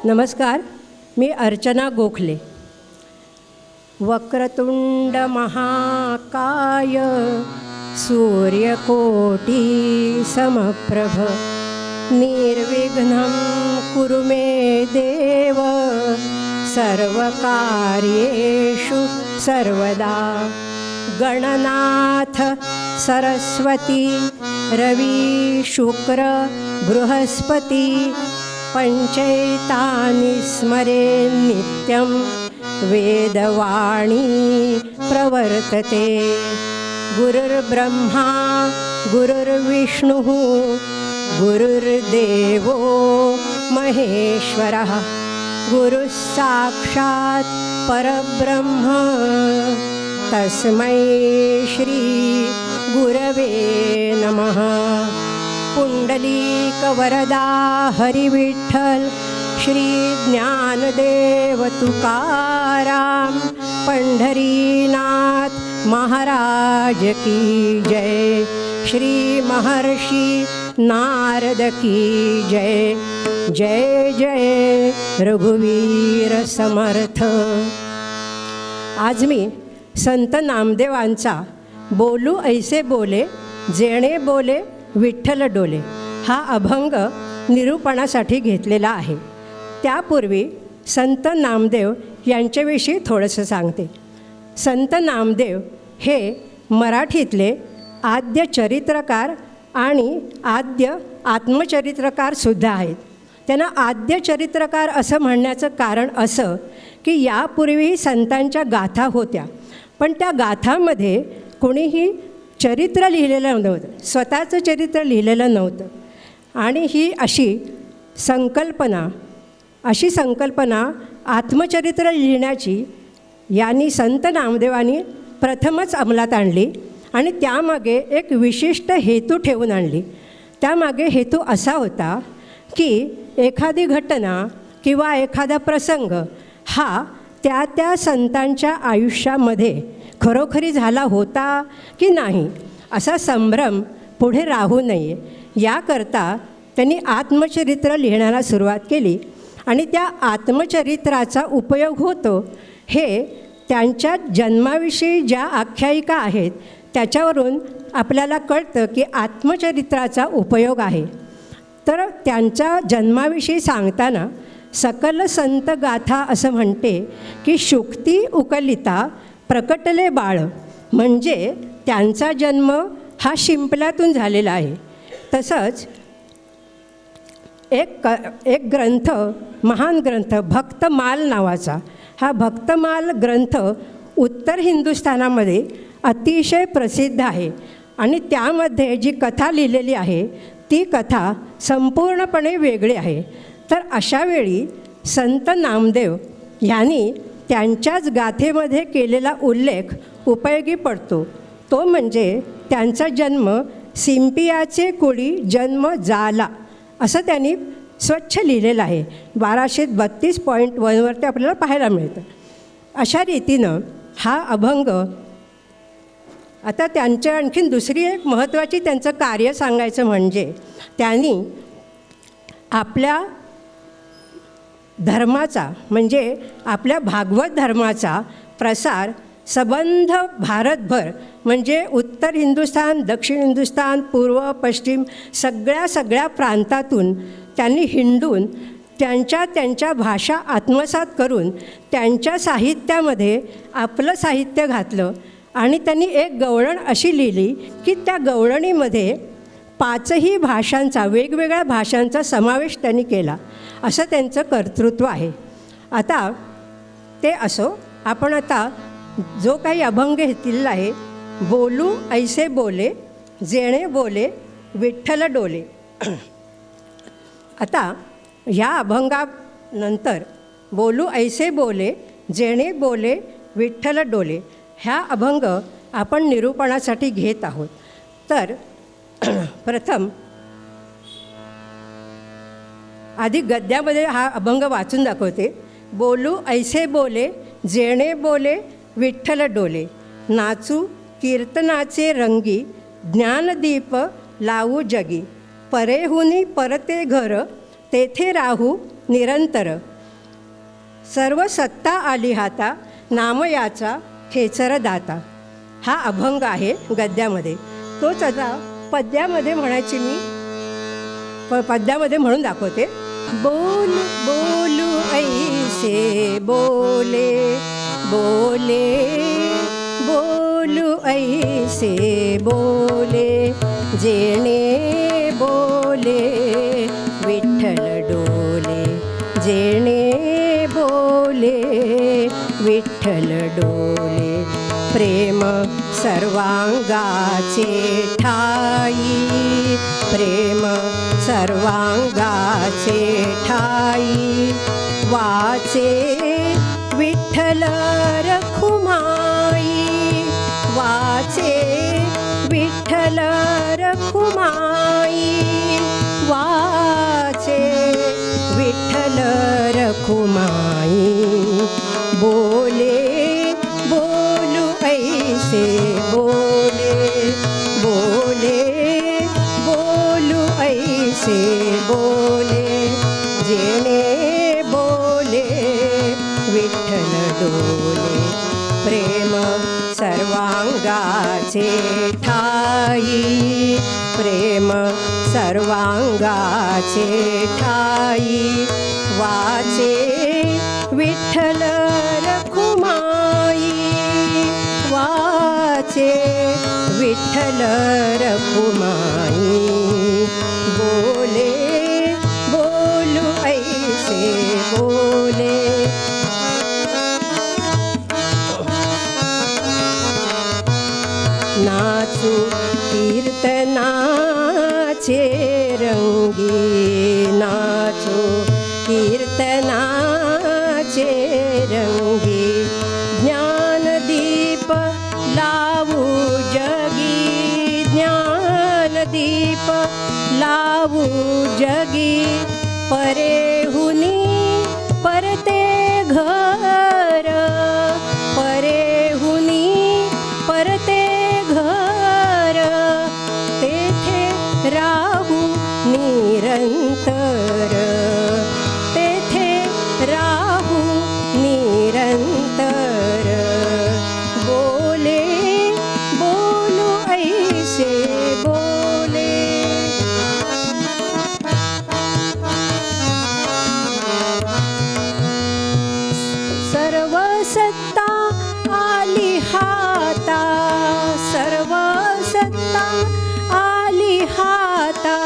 नमस्कार, मी अर्चना गोखले. वक्रतुंड महाकाय सूर्यकोटी समप्रभ निर्विघ्नं कुरु मे देव सर्वकार्येषु सर्वदा. गणनाथ सरस्वती रवि शुक्र बृहस्पति पंचैतानि स्मरे नित्यं वेदवाणी प्रवर्तते. गुरुर्ब्रह्मा गुरुर्विष्णुः गुरुर्देवो महेश्वरः गुरुः साक्षात् परब्रह्म तस्मै श्री गुरवे नमः. पुंडलीकवरदा हरिविठ्ठल श्री ज्ञानदेव तुकाराम पंढरीनाथ महाराज की जय. श्री महर्षी नारद की जय. जय जय रघुवीर समर्थ. आज मी संत नामदेवांचा बोलू ऐसे बोले जेणे बोले विठ्ठल डोले हा अभंग निरूपणासाठी घेतलेला आहे. त्यापूर्वी संत नामदेव यांच्याविषयी थोडंसं सांगते. संत नामदेव हे मराठीतले आद्य चरित्रकार आणि आद्य आत्मचरित्रकारसुद्धा आहेत. त्यांना आद्य चरित्रकार असं म्हणण्याचं कारण असं की यापूर्वी संतांच्या गाथा होत्या, पण त्या गाथामध्ये कोणीही चरित्र लिहिलेलं नव्हतं, स्वतःचं चरित्र लिहिलेलं नव्हतं. आणि ही अशी संकल्पना आत्मचरित्र लिहिण्याची यांनी संत नामदेवांनी प्रथमच अंमलात आणली आणि त्यामागे एक विशिष्ट हेतू ठेवून आणली. त्यामागे हेतू असा होता की एखादी घटना किंवा एखादा प्रसंग हा त्या संतांच्या आयुष्यामध्ये खरोखरी झाला होता की नाही असा संभ्रम पुढे राहू नये याकरता त्यांनी आत्मचरित्र लिहिण्याला सुरुवात केली. आणि त्या आत्मचरित्राचा उपयोग होतो हे त्यांच्या जन्माविषयी ज्या आख्यायिका आहेत त्याच्यावरून आपल्याला कळतं की आत्मचरित्राचा उपयोग आहे. तर त्यांच्या जन्माविषयी सांगताना सकल संत गाथा असं म्हणते की शुक्ती उकलिता प्रकटले बाळ, म्हणजे त्यांचा जन्म हा शिंपल्यातून झालेला आहे. तसंच एक ग्रंथ, महान ग्रंथ भक्तमाल नावाचा, हा भक्तमाल ग्रंथ उत्तर हिंदुस्थानामध्ये अतिशय प्रसिद्ध आहे. आणि त्यामध्ये जी कथा लिहिलेली आहे ती कथा संपूर्णपणे वेगळी आहे. तर अशावेळी संत नामदेव यांनी त्यांच्याच गाथेमध्ये केलेला उल्लेख उपयोगी पडतो. तो म्हणजे त्यांचा जन्म सिंपियाचे कुळी जन्म झाला असं त्यांनी स्वच्छ लिहिलेलं आहे. 1232.1 आपल्याला पाहायला मिळतं. अशा रीतीनं हा अभंग. आता त्यांच्या आणखीन दुसरी एक महत्त्वाची त्यांचं कार्य सांगायचं म्हणजे त्यांनी आपल्या धर्माचा म्हणजे आपल्या भागवत धर्माचा प्रसार सबंध भारतभर म्हणजे उत्तर हिंदुस्थान, दक्षिण हिंदुस्थान, पूर्व पश्चिम सगळ्या प्रांतातून त्यांनी हिंडून त्यांच्या भाषा आत्मसात करून त्यांच्या साहित्यामध्ये आपलं साहित्य घातलं. आणि त्यांनी एक गवळण अशी लिहिली की त्या गवळणीमध्ये 5ही भाषांचा, वेगवेगळ्या भाषांचा समावेश त्यांनी केला. असं त्यांचं कर्तृत्व आहे. आता ते असो, आपण आता जो काही अभंग घेतलेला आहे, बोलू ऐसे बोले जेणे बोले विठ्ठल डोले. आता ह्या अभंगानंतर बोलू ऐसे बोले जेणे बोले विठ्ठल डोले ह्या अभंग आपण निरूपणासाठी घेत आहोत. तर प्रथम आधी गद्यामध्ये हा अभंग वाचून दाखवते. बोलू ऐसे बोले जेणे बोले विठ्ठल डोले, नाचू कीर्तनाचे रंगी ज्ञानदीप लावू जगी, परेहुनी परते घर तेथे राहू निरंतर, सर्व सत्ता आली हाता, नाम याचा खेचर दाता. हा अभंग आहे गद्यामध्ये. तोच आता पद्यामध्ये म्हणायची मी पद्यामध्ये म्हणून दाखवते. बोल बोलू ऐसे बोले बोले, बोलू ऐसे बोले, जेणे बोले विठ्ठल डोले, जेणे बोले विठ्ठल डोले. प्रेम सर्वांगाचे ठाई, प्रेम सर्वांगाचे ठाई, वाचे विठ्ठल रखुमाई, वाचे विठ्ठल रखुमाई, वाचे विठ्ठल रखुमाई. बोले बोलू ऐसे बोले बोले, बोलू ऐसे बोले, जेणे बोले विठ्ठल डोले. प्रेम सर्वांगाचे ठाई, प्रेम सर्वांगाचे ठाई, वाचे विठ्ठल रखुमाई, वाचे विठ्ठल रखुमाई. बोले बोलू ऐसे बोले. नाचू कीर्तनाचे रंगी, नाचू कीर्तनाचे रंगी, ज्ञानदीप लावू जगी, ज्ञानदीप लावू जगी, परेहुनी परते घर, परेहुनी परते घर, तेथे राहू निरंतर, तेथे राहू निरंतर. बोले बोलू ऐसे बोले. सर्व सत्ता आली हाता, सर्व सत्ता आली हाता,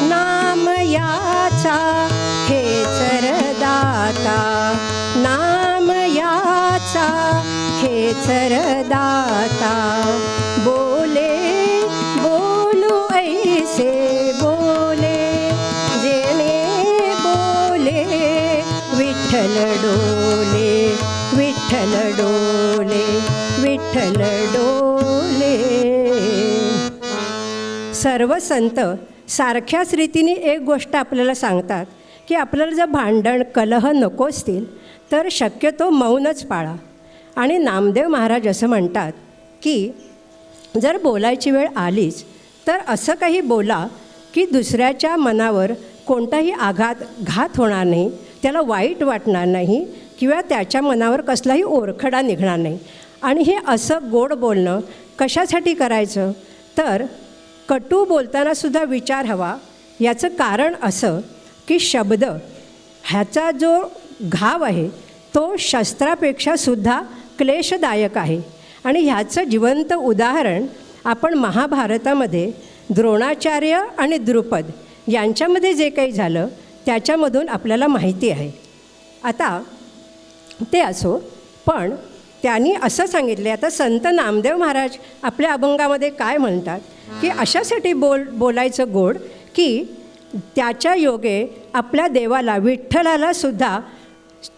नाम याचा खेचर दाता, नाम याचा खेचर दाता. बोले बोलू ऐसे बोले, जेणे बोले विठ्ठल डोले, विठ्ठल डोले, विठ्ठल डोले. सर्व संत सारख्याच रीतीने एक गोष्ट आपल्याला सांगतात की आपल्याला जर भांडण कलह नको असतील तर शक्यतो मौनच पाळा. आणि नामदेव महाराज असं म्हणतात की जर बोलायची वेळ आलीच तर असं काही बोला की दुसऱ्याच्या मनावर कोणताही घात होणार नाही, त्याला वाईट वाटणार नाही किंवा त्याच्या मनावर कसलाही ओरखडा निघणार नाही. आणि हे असं गोड बोलणं कशासाठी करायचं तर कटू बोलतानासुद्धा विचार हवा. याचं कारण असं की शब्द ह्याचा जो घाव आहे तो शस्त्रापेक्षासुद्धा क्लेशदायक आहे. आणि ह्याचं जिवंत उदाहरण आपण महाभारतामध्ये द्रोणाचार्य आणि द्रुपद यांच्यामध्ये जे काही झालं त्याच्यामधून आपल्याला माहिती आहे. आता ते असो, पण त्यांनी असं सांगितले. आता संत नामदेव महाराज आपल्या अभंगामध्ये काय म्हणतात की अशासाठी बोलायचं गोड की त्याच्या योगे आपल्या देवाला विठ्ठलाला सुद्धा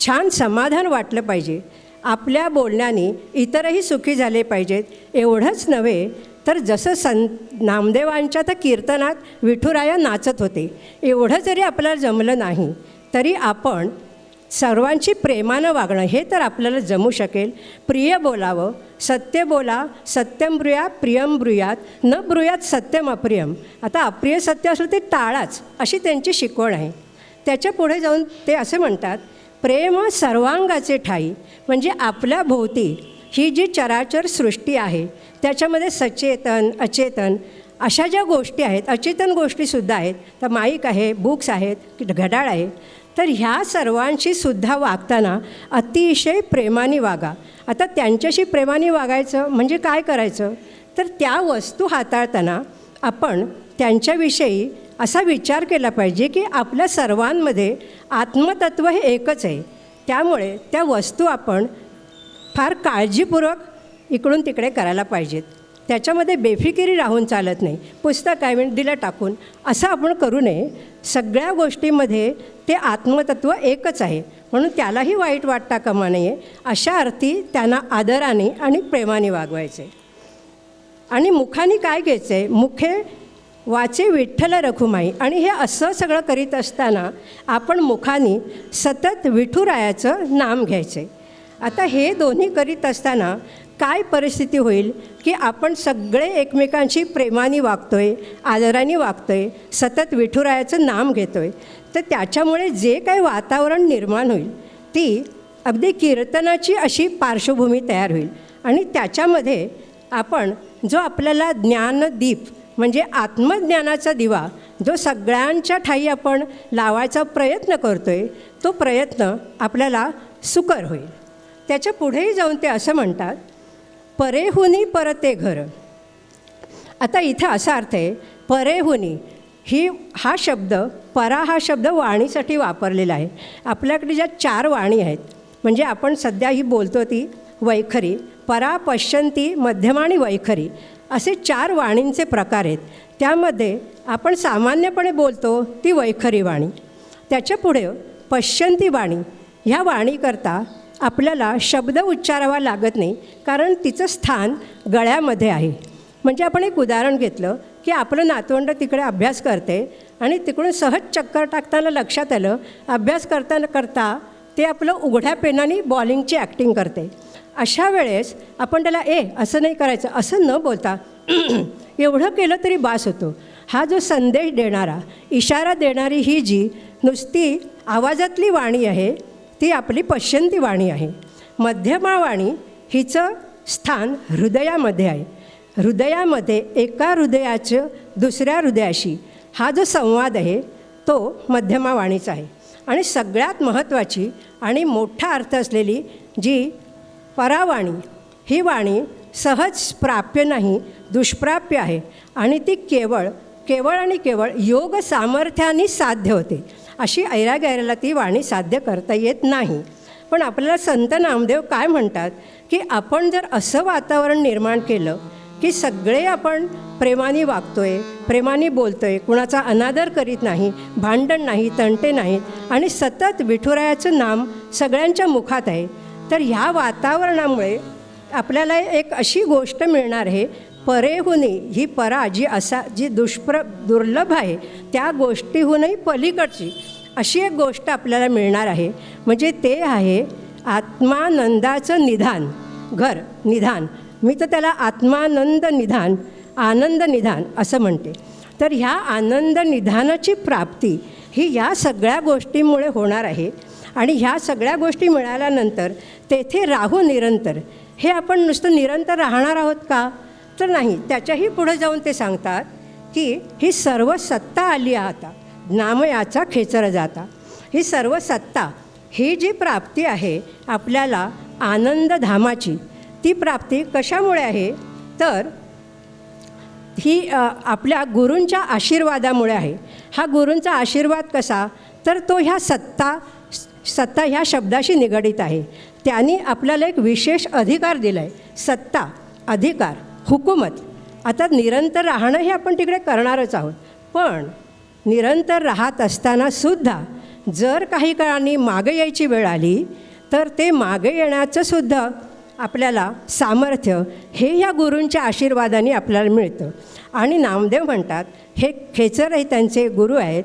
छान समाधान वाटलं पाहिजे. आपल्या बोलण्याने इतरही सुखी झाले पाहिजेत. एवढंच नव्हे तर जसं नामदेवांच्या तर कीर्तनात विठुराया नाचत होते, एवढं जरी आपल्याला जमलं नाही तरी आपण सर्वांची प्रेमानं वागणं हे तर आपल्याला जमू शकेल. प्रिय बोलावं, सत्य बोला, सत्यम ब्रूयात प्रियम ब्रूयात, न ब्रूयात सत्यम अप्रियम. आता अप्रिय सत्य असलं ते टाळाच, अशी त्यांची शिकवण आहे. त्याच्या पुढे जाऊन ते असे म्हणतात, प्रेम सर्वांगाचे ठाई, म्हणजे आपल्या भोवती ही जी चराचर सृष्टी आहे त्याच्यामध्ये सचेतन अचेतन अशा ज्या गोष्टी आहेत, अचेतन गोष्टीसुद्धा आहेत, तर माईक आहे, बुक्स आहेत, घड्याळ आहे, तर ह्या सर्वांशी सुद्धा वागताना अतिशय प्रेमाने वागा. आता त्यांच्याशी प्रेमाने वागायचं म्हणजे काय करायचं, तर त्या वस्तू हाताळताना आपण त्यांच्याविषयी असा विचार केला पाहिजे की आपल्या सर्वांमध्ये आत्मतत्व हे एकच आहे. त्यामुळे त्या वस्तू आपण फार काळजीपूर्वक इकडून तिकडे करायला पाहिजेत. त्याच्यामध्ये बेफिकिरी राहून चालत नाही. पुस्तक आहे म्हणजे दिलं टाकून असं आपण करू नये. सगळ्या गोष्टींमध्ये ते आत्मतत्व एकच आहे म्हणून त्यालाही वाईट वाटता कामा नये. अशा अर्थी त्यांना आदराने आणि प्रेमाने वागवायचे. आणि मुखाने काय घ्यायचं आहे, मुखे वाचे विठ्ठल रखुमाई. आणि हे असं सगळं करीत असताना आपण मुखाने सतत विठुरायाचं नाम घ्यायचे. आता हे दोन्ही करीत असताना काय परिस्थिती होईल की आपण सगळे एकमेकांशी प्रेमाने वागतो आहे, आदराने वागतो आहे, सतत विठुरायाचं नाम घेतो आहे, तर त्याच्यामुळे जे काही वातावरण निर्माण होईल ती अगदी कीर्तनाची अशी पार्श्वभूमी तयार होईल. आणि त्याच्यामध्ये आपण जो आपल्याला ज्ञानदीप म्हणजे आत्मज्ञानाचा दिवा जो सगळ्यांच्या ठाई आपण लावायचा प्रयत्न करतो आहे, तो प्रयत्न आपल्याला सुकर होईल. त्याच्या पुढेही जाऊन ते असं म्हणतात, परेहुनी परते घर. आता इथे असा अर्थ आहे, परेहुनी हा शब्द, परा हा शब्द वाणीसाठी वापरलेला आहे. आपल्याकडे ज्या 4 वाणी आहेत, म्हणजे आपण सध्या ही बोलतो ती वैखरी, परा, पश्यंती, मध्यमा आणि वैखरी असे 4 वाणींचे प्रकार आहेत. त्यामध्ये आपण सामान्यपणे बोलतो ती वैखरी वाणी. त्याच्या पुढे पश्यंती वाणी. ह्या वाणीकरता आपल्याला शब्द उच्चारावा लागत नाही, कारण तिचं स्थान गळ्यामध्ये आहे. म्हणजे आपण एक उदाहरण घेतलं की आपलं नातवंड तिकडे अभ्यास करते आणि तिकडून सहज चक्कर टाकताना लक्षात आलं, अभ्यास करता ते आपलं उघड्या पेनाने बॉलिंगची ॲक्टिंग करते. अशा वेळेस आपण त्याला असं नाही करायचं असं न बोलता एवढं केलं तरी बास होतो. हा जो संदेश देणारा, इशारा देणारी ही जी नुसती आवाजातली वाणी आहे ती आपली पश्यंती वाणी आहे. मध्यमा वाणी हिचं स्थान हृदयामध्ये आहे. हृदयामध्ये एका हृदयाचं दुसऱ्या हृदयाशी हा जो संवाद आहे तो मध्यमा वाणीचा आहे. आणि सगळ्यात महत्त्वाची आणि मोठा अर्थ असलेली जी परावाणी, ही वाणी सहज प्राप्य नाही, दुष्प्राप्य आहे. आणि ती केवळ आणि केवळ योग सामर्थ्याने साध्य होते. अशी ऐरागैराला ती वाणी साध्य करता येत नाही. पण आपल्याला संत नामदेव काय म्हणतात की आपण जर असं वातावरण निर्माण केलं की सगळे आपण प्रेमाने वागतो आहे, प्रेमाने बोलतो आहे, कुणाचा अनादर करीत नाही, भांडण नाही, तंटे नाहीत आणि सतत विठुरायाचं नाम सगळ्यांच्या मुखात आहे, तर ह्या वातावरणामुळे आपल्याला एक अशी गोष्ट मिळणार आहे, परेहुनी ही परा जी दुर्लभ आहे त्या गोष्टीहूनही पलीकडची अशी एक गोष्ट आपल्याला मिळणार आहे. म्हणजे ते आहे आत्मानंदाचं निधान, घर निधान. मी तर त्याला आत्मानंद निधान, आनंद निधान असं म्हणते. तर ह्या आनंद निधानाची प्राप्ती ही या सगळ्या गोष्टींमुळे होणार आहे. आणि ह्या सगळ्या गोष्टी मिळाल्यानंतर तेथे राहू निरंतर. हे आपण नुसतं निरंतर राहणार आहोत का, तर नाही. त्याच्याही पुढे जाऊन ते सांगतात की ही सर्व सत्ता आली आता, नामयाचा खेचर जाता. ही सर्व सत्ता, ही जी प्राप्ती आहे आपल्याला आनंदधामाची, ती प्राप्ती कशामुळे आहे, तर ही आपल्या गुरूंच्या आशीर्वादामुळे आहे. हा गुरूंचा आशीर्वाद कसा, तर तो ह्या सत्ता ह्या शब्दाशी निगडीत आहे. त्यांनी आपल्याला एक विशेष अधिकार दिला आहे, सत्ता, अधिकार, हुकूमत. आता निरंतर राहणं हे आपण तिकडे करणारच आहोत, पण निरंतर राहत असतानासुद्धा जर काही काळाने मागे यायची वेळ आली तर ते मागे येण्याचंसुद्धा आपल्याला सामर्थ्य हे या गुरूंच्या आशीर्वादाने आपल्याला मिळतं. आणि नामदेव म्हणतात, हे खेचर हे त्यांचे गुरु आहेत,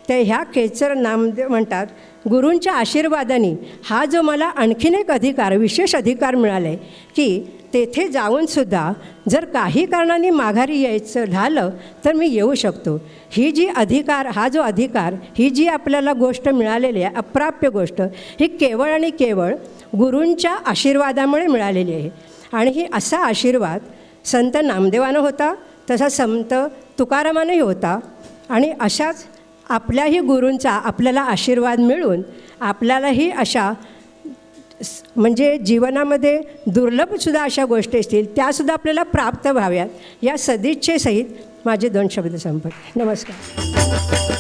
ते ह्या खेचर नामदेव म्हणतात गुरूंच्या आशीर्वादाने हा जो मला आणखीन एक अधिकार, विशेष अधिकार मिळाला आहे की तेथे जाऊनसुद्धा जर काही कारणाने माघारी यायचं झालं तर मी येऊ शकतो. ही जी अधिकार, हा जो अधिकार, ही जी आपल्याला गोष्ट मिळालेली आहे, अप्राप्य गोष्ट, ही केवळ आणि केवळ गुरूंच्या आशीर्वादामुळे मिळालेली आहे. आणि ही असा आशीर्वाद संत नामदेवानं होता, तसा संत तुकारामानंही होता. आणि अशाच आपल्याही गुरूंचा आपल्याला आशीर्वाद मिळून आपल्यालाही अशा म्हणजे जीवनामध्ये दुर्लभसुद्धा अशा गोष्टी असतील त्यासुद्धा आपल्याला प्राप्त व्हाव्यात, या सदिच्छेसहित माझे 2 शब्द संपत. नमस्कार.